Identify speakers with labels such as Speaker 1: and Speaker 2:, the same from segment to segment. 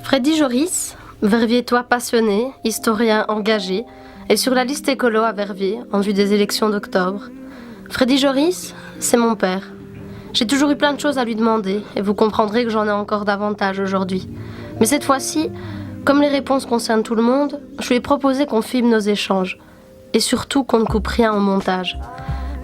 Speaker 1: Freddy Joris, verviétois passionné, historien engagé, est sur la liste écolo à Verviers en vue des élections d'octobre. Freddy Joris, c'est mon père. J'ai toujours eu plein de choses à lui demander et vous comprendrez que j'en ai encore davantage aujourd'hui. Mais cette fois-ci, comme les réponses concernent tout le monde, je lui ai proposé qu'on filme nos échanges. Et surtout qu'on ne coupe rien au montage.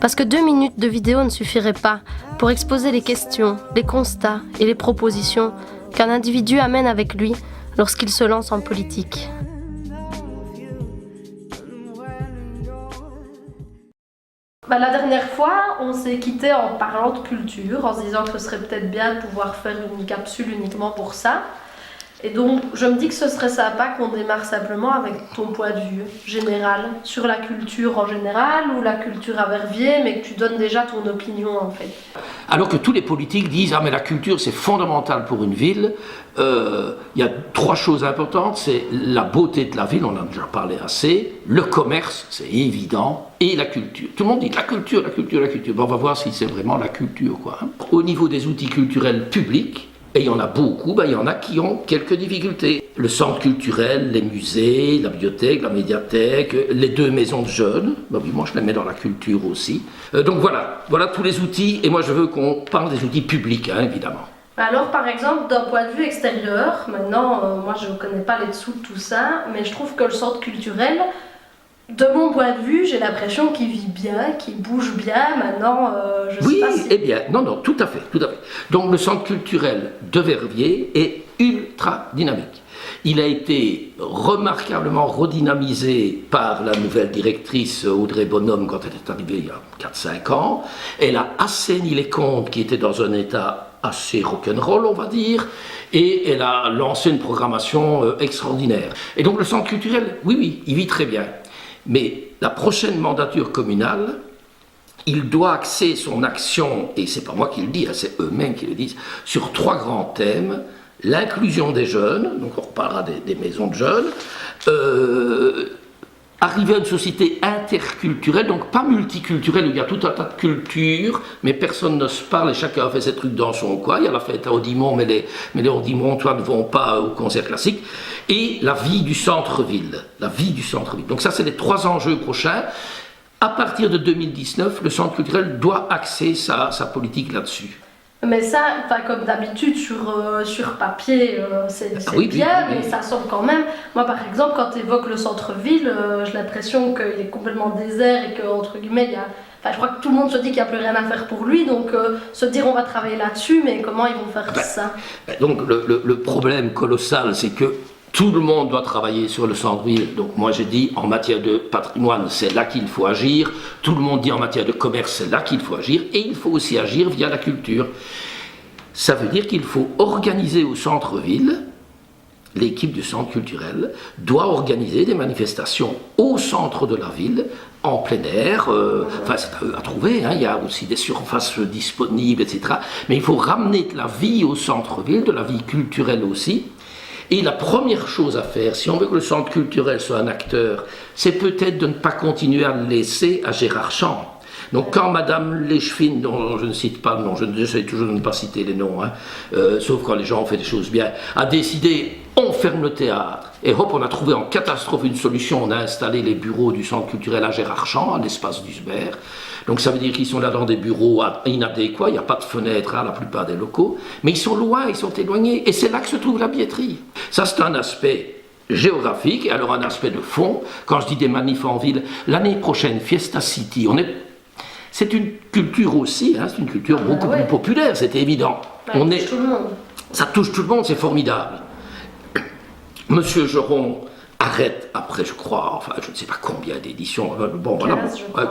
Speaker 1: Parce que 2 minutes de vidéo ne suffiraient pas pour exposer les questions, les constats et les propositions qu'un individu amène avec lui lorsqu'il se lance en politique. La dernière fois, on s'est quitté en parlant de culture, en se disant que ce serait peut-être bien de pouvoir faire une capsule uniquement pour ça. Et donc, je me dis que ce serait sympa qu'on démarre simplement avec ton point de vue général sur la culture en général ou la culture à Verviers, mais que tu donnes déjà ton opinion en fait.
Speaker 2: Alors que tous les politiques disent « Ah mais la culture c'est fondamental pour une ville », il y a 3 choses importantes, c'est la beauté de la ville, on en a déjà parlé assez, le commerce, c'est évident, et la culture. Tout le monde dit la culture, la culture, la culture. Bon, on va voir si c'est vraiment la culture, quoi. Au niveau des outils culturels publics, et il y en a beaucoup, il y en a qui ont quelques difficultés. Le centre culturel, les musées, la bibliothèque, la médiathèque, les 2 maisons de jeunes, oui, moi je les mets dans la culture aussi. Donc voilà tous les outils, et moi je veux qu'on parle des outils publics, évidemment.
Speaker 1: Alors par exemple, d'un point de vue extérieur, maintenant moi je ne connais pas les dessous de tout ça, mais je trouve que le centre culturel, de mon point de vue, j'ai l'impression qu'il vit bien, qu'il bouge bien. Maintenant, je sais pas si...
Speaker 2: Oui, eh bien, non, tout à fait. Donc le centre culturel de Verviers est ultra dynamique. Il a été remarquablement redynamisé par la nouvelle directrice Audrey Bonhomme quand elle est arrivée il y a 4-5 ans. Elle a assaini les comptes qui étaient dans un état assez rock'n'roll, on va dire, et elle a lancé une programmation extraordinaire. Et donc le centre culturel, oui, il vit très bien. Mais la prochaine mandature communale, il doit axer son action, et c'est pas moi qui le dis, c'est eux-mêmes qui le disent, sur 3 grands thèmes. L'inclusion des jeunes, donc on reparlera des maisons de jeunes, arriver à une société interculturelle, donc pas multiculturelle, où il y a tout un tas de cultures, mais personne ne se parle et chacun fait ses trucs dans son coin. Il y a la fête à Audimont, mais les Audimontois ne vont pas au concert classique. Et la vie du centre-ville. Donc ça, c'est les 3 enjeux prochains. À partir de 2019, le centre culturel doit axer sa politique là-dessus.
Speaker 1: Mais ça, comme d'habitude, sur papier, c'est
Speaker 2: oui,
Speaker 1: bien,
Speaker 2: oui.
Speaker 1: Mais ça semble quand même... Moi, par exemple, quand tu évoques le centre-ville, j'ai l'impression qu'il est complètement désert et qu'entre guillemets, il y a... je crois que tout le monde se dit qu'il n'y a plus rien à faire pour lui, donc se dire on va travailler là-dessus, mais comment ils vont faire ça?
Speaker 2: Donc le problème colossal, c'est que tout le monde doit travailler sur le centre-ville. Donc moi j'ai dit en matière de patrimoine, c'est là qu'il faut agir. Tout le monde dit en matière de commerce, c'est là qu'il faut agir. Et il faut aussi agir via la culture. Ça veut dire qu'il faut organiser au centre-ville, l'équipe du centre culturel doit organiser des manifestations au centre de la ville, en plein air, c'est à eux à trouver, il y a aussi des surfaces disponibles, etc. Mais il faut ramener de la vie au centre-ville, de la vie culturelle aussi. Et la première chose à faire, si on veut que le centre culturel soit un acteur, c'est peut-être de ne pas continuer à le laisser à Gérard Champ. Donc quand Madame Léchevin, dont je ne cite pas le nom, j'essaie toujours de ne pas citer les noms, sauf quand les gens ont fait des choses bien, a décidé on ferme le théâtre, et hop, on a trouvé en catastrophe une solution, on a installé les bureaux du centre culturel à Gérard Champ, à l'espace d'Usbert. Donc ça veut dire qu'ils sont là dans des bureaux inadéquats, il n'y a pas de fenêtre à la plupart des locaux, mais ils sont loin, ils sont éloignés, et c'est là que se trouve la billetterie. Ça c'est un aspect géographique, et alors un aspect de fond. Quand je dis des manifs en ville, l'année prochaine, Fiesta City, c'est une culture aussi, c'est une culture beaucoup plus populaire, c'est évident.
Speaker 1: Touche tout le monde.
Speaker 2: Ça touche tout le monde, c'est formidable. Monsieur Geron arrête après, je crois, je ne sais pas combien d'éditions,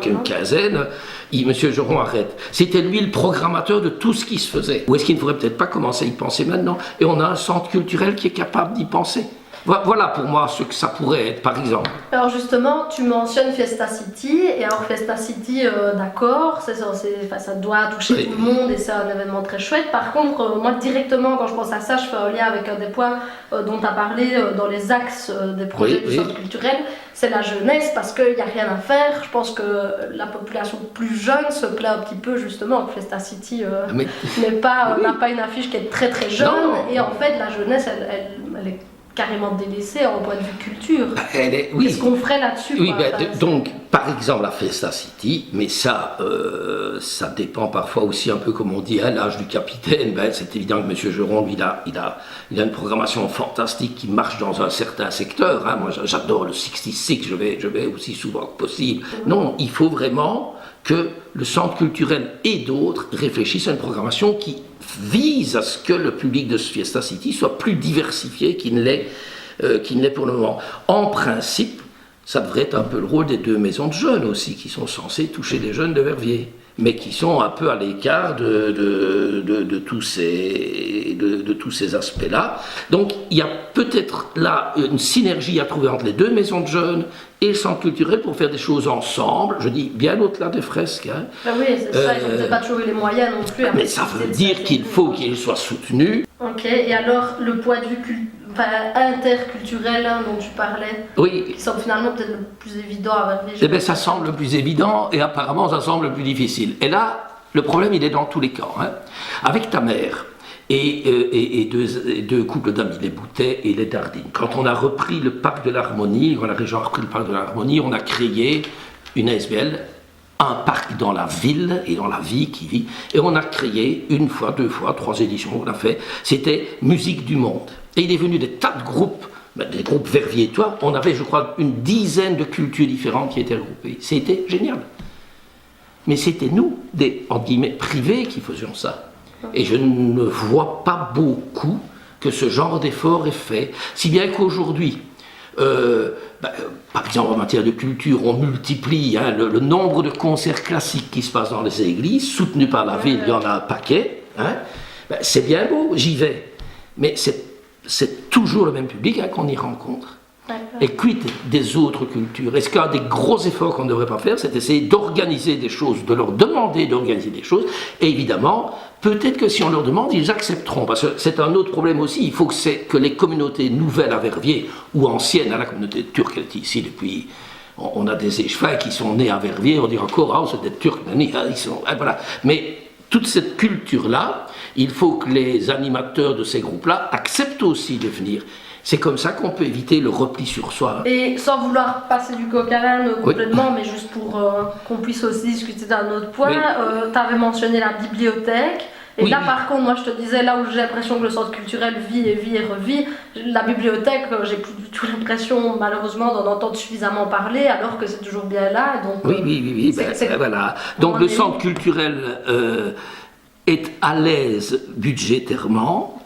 Speaker 2: une quinzaine, Monsieur Geron arrête. C'était lui le programmateur de tout ce qui se faisait. Ou est-ce qu'il ne faudrait peut-être pas commencer à y penser maintenant? Et on a un centre culturel qui est capable d'y penser. Voilà pour moi ce que ça pourrait être, par exemple.
Speaker 1: Alors justement, tu mentionnes Fiesta City, et alors Fiesta City, d'accord, ça doit toucher tout le monde et c'est un événement très chouette. Par contre, moi directement quand je pense à ça, je fais un lien avec un des points dont tu as parlé dans les axes des projets du centre culturel, c'est la jeunesse, parce qu'il n'y a rien à faire. Je pense que la population plus jeune se plaît un petit peu justement que Fiesta City n'a pas une affiche qui est très très jeune, et en fait la jeunesse elle est carrément délaissée en point de vue culture. Qu'est-ce qu'on ferait là-dessus?
Speaker 2: Oui, donc, par exemple, la Fiesta City, mais ça dépend parfois aussi un peu, comme on dit, à l'âge du capitaine. C'est évident que M. Geron, il a une programmation fantastique qui marche dans un certain secteur. Moi, j'adore le 66, je vais aussi souvent que possible. Non, il faut vraiment que le centre culturel et d'autres réfléchissent à une programmation qui vise à ce que le public de Fiesta City soit plus diversifié qu'il ne l'est pour le moment. En principe, ça devrait être un peu le rôle des 2 maisons de jeunes aussi, qui sont censées toucher les jeunes de Verviers, mais qui sont un peu à l'écart de tous ces aspects-là. Donc il y a peut-être là une synergie à trouver entre les 2 maisons de jeunes et le centre culturel pour faire des choses ensemble, je dis bien au-delà des fresques.
Speaker 1: Oui, c'est ça, ils n'ont peut-être pas toujours eu les moyens non plus.
Speaker 2: Mais ça veut dire qu'il faut qu'ils soient soutenus.
Speaker 1: Ok, et alors le point de vue interculturel dont tu parlais, qui semble finalement peut-être le plus évident à Verviers.
Speaker 2: Eh bien, ça semble le plus évident et apparemment ça semble le plus difficile. Et là, le problème il est dans tous les camps. Avec ta mère et deux couples d'amis, les Boutet et les Dardines. Quand on a repris le Parc de l'Harmonie, quand la région a repris le Parc de l'Harmonie, on a créé une ASBL, un parc dans la ville et dans la vie qui vit, et on a créé 1 fois, 2 fois, 3 éditions qu'on a fait, c'était Musique du Monde. Et il est venu des tas de groupes, des groupes verviétois, on avait je crois une dizaine de cultures différentes qui étaient regroupées. C'était génial. Mais c'était nous, des en guillemets privés, qui faisions ça. Et je ne vois pas beaucoup que ce genre d'effort est fait. Si bien qu'aujourd'hui, par exemple en matière de culture, on multiplie le nombre de concerts classiques qui se passent dans les églises, soutenus par la ville, il y en a un paquet. C'est bien beau, j'y vais. Mais c'est toujours le même public qu'on y rencontre. Et quid des autres cultures? Est-ce qu'un des gros efforts qu'on ne devrait pas faire, c'est d'essayer d'organiser des choses, de leur demander d'organiser des choses? Et évidemment, peut-être que si on leur demande, ils accepteront. Parce que c'est un autre problème aussi. Il faut que les communautés nouvelles à Verviers, ou anciennes, la communauté turque, elle est ici depuis... On a des échevins qui sont nés à Verviers, on dit encore, c'est des Turcs, ils sont... Voilà. Mais toute cette culture-là, il faut que les animateurs de ces groupes-là acceptent aussi de venir. C'est comme ça qu'on peut éviter le repli sur soi.
Speaker 1: Et sans vouloir passer du coq à l'âne complètement, mais juste pour qu'on puisse aussi discuter d'un autre point, tu avais mentionné la bibliothèque. Et par contre, moi je te disais, là où j'ai l'impression que le centre culturel vit et revit, la bibliothèque, j'ai plus du tout l'impression, malheureusement, d'en entendre suffisamment parler, alors que c'est toujours bien là. Donc,
Speaker 2: oui. Voilà. Donc le centre culturel est à l'aise budgétairement,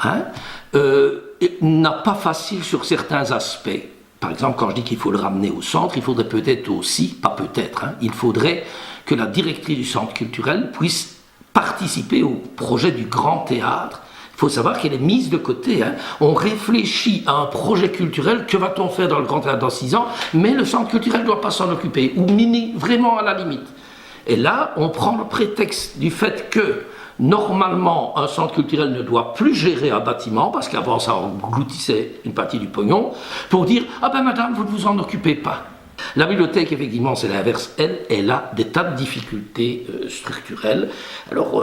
Speaker 2: n'a pas facile sur certains aspects. Par exemple, quand je dis qu'il faut le ramener au centre, il faudrait peut-être aussi, pas peut-être, il faudrait que la directrice du centre culturel puisse participer au projet du grand théâtre. Il faut savoir qu'elle est mise de côté. On réfléchit à un projet culturel, que va-t-on faire dans le grand théâtre dans 6 ans, mais le centre culturel ne doit pas s'en occuper, ou vraiment à la limite. Et là, on prend le prétexte du fait que normalement, un centre culturel ne doit plus gérer un bâtiment, parce qu'avant ça engloutissait une partie du pognon, pour dire « Ah ben madame, vous ne vous en occupez pas ». La bibliothèque, effectivement, c'est l'inverse. Elle a des tas de difficultés structurelles. Alors,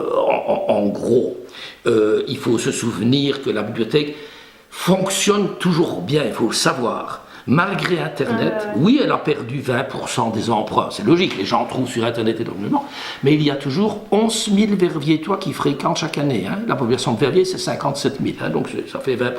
Speaker 2: en gros, il faut se souvenir que la bibliothèque fonctionne toujours bien, il faut le savoir. Malgré Internet, oui, elle a perdu 20% des emprunts, c'est logique, les gens trouvent sur Internet énormément, mais il y a toujours 11 000 verviétois qui fréquentent chaque année. La population de Verviers, c'est 57 000, donc ça fait 20%.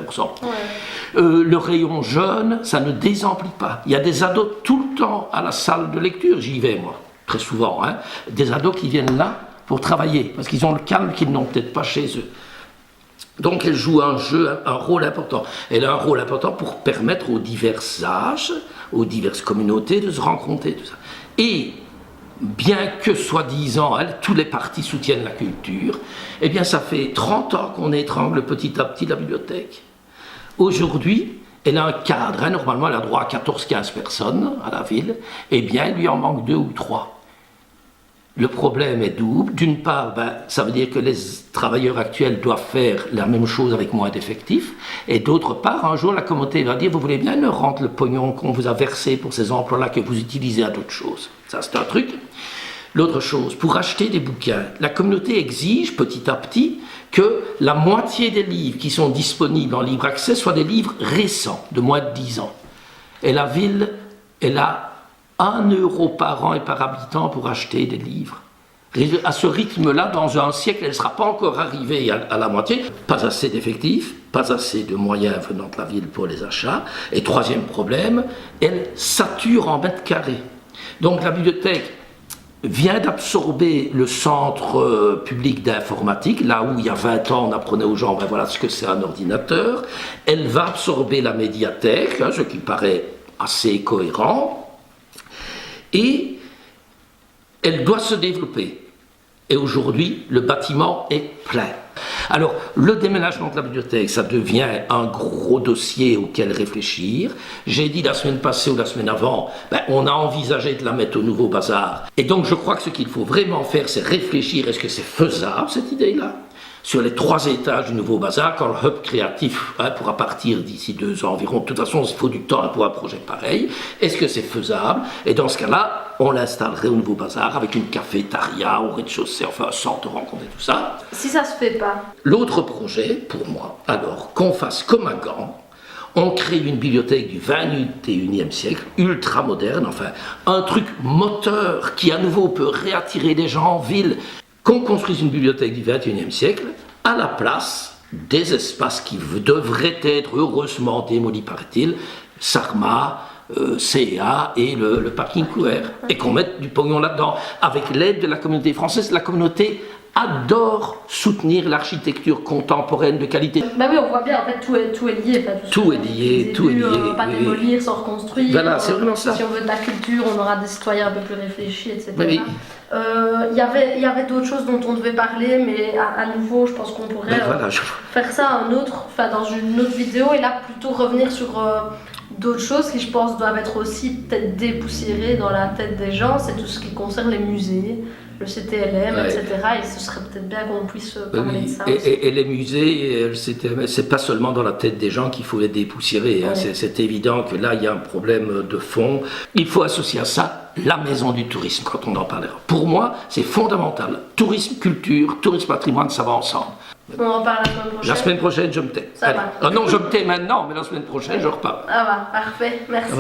Speaker 2: Le rayon jeune, ça ne désemplit pas. Il y a des ados tout le temps à la salle de lecture, j'y vais moi, très souvent, des ados qui viennent là pour travailler, parce qu'ils ont le calme qu'ils n'ont peut-être pas chez eux. Donc elle joue un rôle important. Elle a un rôle important pour permettre aux divers âges, aux diverses communautés de se rencontrer, tout ça. Et bien que, soi-disant, tous les partis soutiennent la culture, eh bien ça fait 30 ans qu'on étrangle petit à petit la bibliothèque. Aujourd'hui, Elle a un cadre, hein, normalement elle a droit à 14-15 personnes à la ville, eh bien il lui en manque 2 ou 3. Le problème est double. D'une part, ça veut dire que les travailleurs actuels doivent faire la même chose avec moins d'effectifs. Et d'autre part, un jour, la communauté va dire, vous voulez bien nous rendre le pognon qu'on vous a versé pour ces emplois-là que vous utilisez à d'autres choses. Ça, c'est un truc. L'autre chose, pour acheter des bouquins, la communauté exige petit à petit que la moitié des livres qui sont disponibles en libre accès soient des livres récents, de moins de 10 ans. Et la ville, elle a 1 euro par an et par habitant pour acheter des livres. À ce rythme-là, dans un siècle, elle ne sera pas encore arrivée à la moitié. Pas assez d'effectifs, pas assez de moyens venant de la ville pour les achats. Et troisième problème, elle sature en mètres carrés. Donc la bibliothèque vient d'absorber le centre public d'informatique, là où il y a 20 ans on apprenait aux gens, voilà ce que c'est un ordinateur. Elle va absorber la médiathèque, hein, ce qui paraît assez cohérent. Et elle doit se développer. Et aujourd'hui, le bâtiment est plein. Alors, le déménagement de la bibliothèque, ça devient un gros dossier auquel réfléchir. J'ai dit la semaine passée ou la semaine avant, on a envisagé de la mettre au Nouveau Bazar. Et donc, je crois que ce qu'il faut vraiment faire, c'est réfléchir, est-ce que c'est faisable, cette idée-là ? Sur les 3 étages du Nouveau Bazar, quand le hub créatif pourra partir d'ici 2 ans environ. De toute façon, il faut du temps pour un projet pareil. Est-ce que c'est faisable ? Et dans ce cas-là, on l'installerait au Nouveau Bazar avec une cafétéria au rez-de-chaussée, enfin un centre de rencontre et tout ça.
Speaker 1: Si ça se fait pas.
Speaker 2: L'autre projet, pour moi, alors, qu'on fasse comme à Gand, on crée une bibliothèque du 21e siècle, ultra moderne, enfin, un truc moteur qui à nouveau peut réattirer les gens en ville. Qu'on construise une bibliothèque du XXIe siècle à la place des espaces qui devraient être heureusement démolis, paraît-il, Sarma, CA et le parking couvert, et qu'on mette du pognon là-dedans. Avec l'aide de la communauté française, la communauté adore soutenir l'architecture contemporaine de qualité.
Speaker 1: Bah oui, on voit bien, en fait, tout est lié.
Speaker 2: Tout est lié.
Speaker 1: Pas démolir sans reconstruire.
Speaker 2: Voilà, c'est vraiment ça.
Speaker 1: Si on veut de la culture, on aura des citoyens un peu plus réfléchis, etc.
Speaker 2: Oui.
Speaker 1: Il y avait d'autres choses dont on devait parler, mais à nouveau, je pense qu'on pourrait faire ça dans une autre vidéo, et là, plutôt revenir sur d'autres choses qui, je pense, doivent être aussi peut-être dépoussiérées dans la tête des gens. C'est tout ce qui concerne les musées, le CTLM, etc. Et ce serait peut-être bien qu'on puisse parler de ça aussi.
Speaker 2: Et les musées, c'est pas seulement dans la tête des gens qu'il faut les dépoussiérer. Hein. C'est évident que là, il y a un problème de fond. Il faut associer à ça la maison du tourisme, quand on en parlera. Pour moi, c'est fondamental. Tourisme, culture, tourisme, patrimoine, ça va ensemble.
Speaker 1: On en parle la semaine prochaine.
Speaker 2: La semaine prochaine, je me tais.
Speaker 1: Ça va.
Speaker 2: Non, je me tais maintenant, mais la semaine prochaine, je reparle.
Speaker 1: Ah va, parfait, merci.